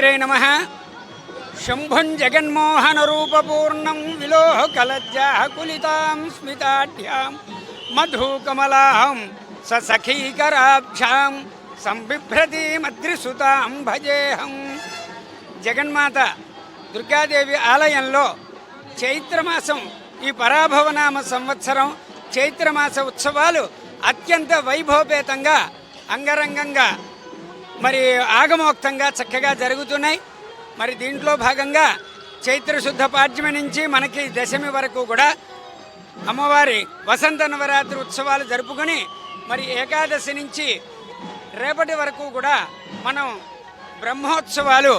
శ్రీమాత్రే నమః. శంభుం జగన్మోహనరూపపూర్ణం విలోహకలజ్జాకులితాం స్మితాఢ్యాం మధుకమలాం ససఖీకరాభ్యాం సంబిభ్రతీమద్రిసుతాం భజేహం. జగన్మాత దుర్గాదేవి ఆలయంలో చైత్రమాసం ఈ పరాభవనామ సంవత్సరం చైత్రమాస ఉత్సవాలు అత్యంత వైభవపేతంగా అంగరంగంగా మరి ఆగమోక్తంగా చక్కగా జరుగుతున్నాయి. మరి దీంట్లో భాగంగా చైత్రశుద్ధ పాడ్యమి నుంచి మనకి దశమి వరకు కూడా అమ్మవారి వసంత నవరాత్రి ఉత్సవాలు జరుపుకొని మరి ఏకాదశి నుంచి రేపటి వరకు కూడా మనం బ్రహ్మోత్సవాలు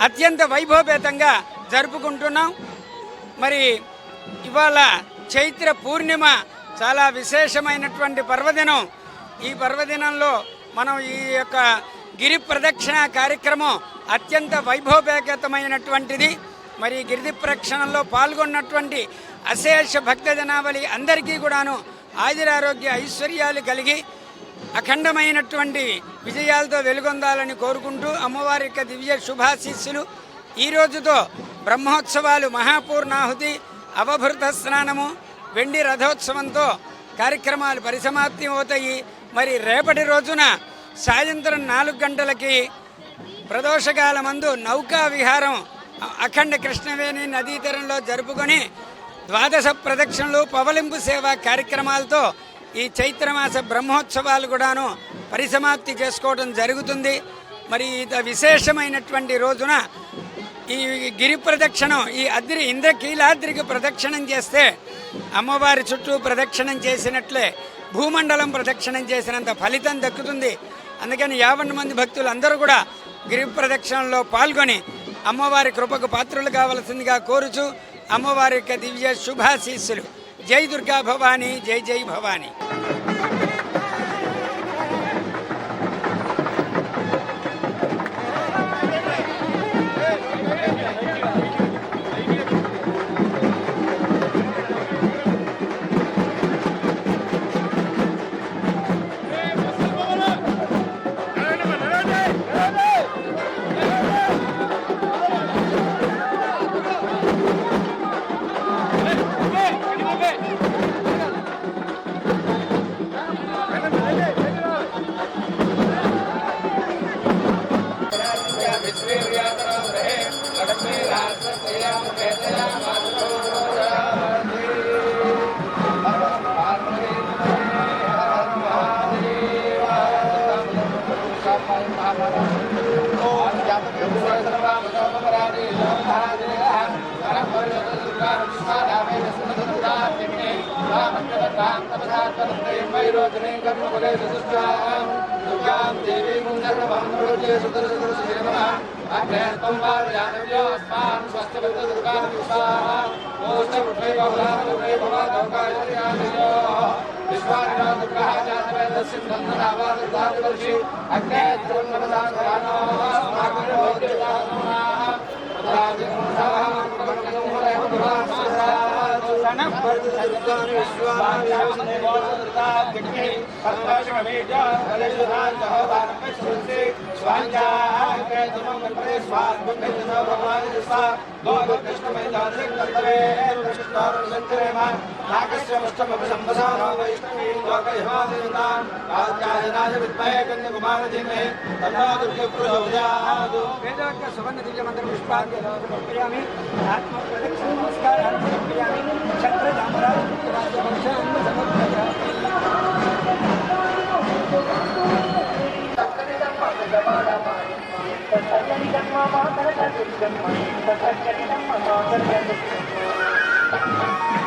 అత్యంత వైభవపేతంగా జరుపుకుంటున్నాం. మరి ఇవాళ చైత్ర పూర్ణిమ చాలా విశేషమైనటువంటి పర్వదినం. ఈ పర్వదినంలో మనం ఈ యొక్క గిరి ప్రదక్షిణ కార్యక్రమం అత్యంత వైభవపేతమైనటువంటిది. మరి గిరి ప్రదక్షిణలో పాల్గొన్నటువంటి అశేష భక్త జనావళి అందరికీ కూడాను ఆయురారోగ్య ఐశ్వర్యాలు కలిగి అఖండమైనటువంటి విజయాలతో వెలుగొందాలని కోరుకుంటూ అమ్మవారి యొక్క దివ్య శుభాశీస్సులు. ఈ రోజుతో బ్రహ్మోత్సవాలు మహాపూర్ణాహుతి అవభృత స్నానము వెండి రథోత్సవంతో కార్యక్రమాలు పరిసమాప్తి అవుతాయి. మరి రేపటి రోజున సాయంత్రం 4 గంటలకి ప్రదోషకాల మందు నౌకా విహారం అఖండ కృష్ణవేణి నదీ తీరంలో జరుపుకొని ద్వాదశ ప్రదక్షిణలు పవలింపు సేవ కార్యక్రమాలతో ఈ చైత్రమాస బ్రహ్మోత్సవాలు కూడాను పరిసమాప్తి చేసుకోవడం జరుగుతుంది. మరి విశేషమైనటువంటి రోజున ఈ గిరి ప్రదక్షిణం ఈ ఇంద్రకీలాద్రికి ప్రదక్షిణం చేస్తే అమ్మవారి చుట్టూ ప్రదక్షిణం చేసినట్లే భూమండలం ప్రదక్షిణం చేసినంత ఫలితం దక్కుతుంది. అందుకని 50 మంది భక్తులు అందరూ కూడా గిరి ప్రదక్షిణలో పాల్గొని అమ్మవారి కృపకు పాత్రులు కావలసిందిగా కోరుచు అమ్మవారి యొక్క దివ్య శుభాశీస్సులు. జై దుర్గా భవానీ, జై జై భవానీ. Thank you.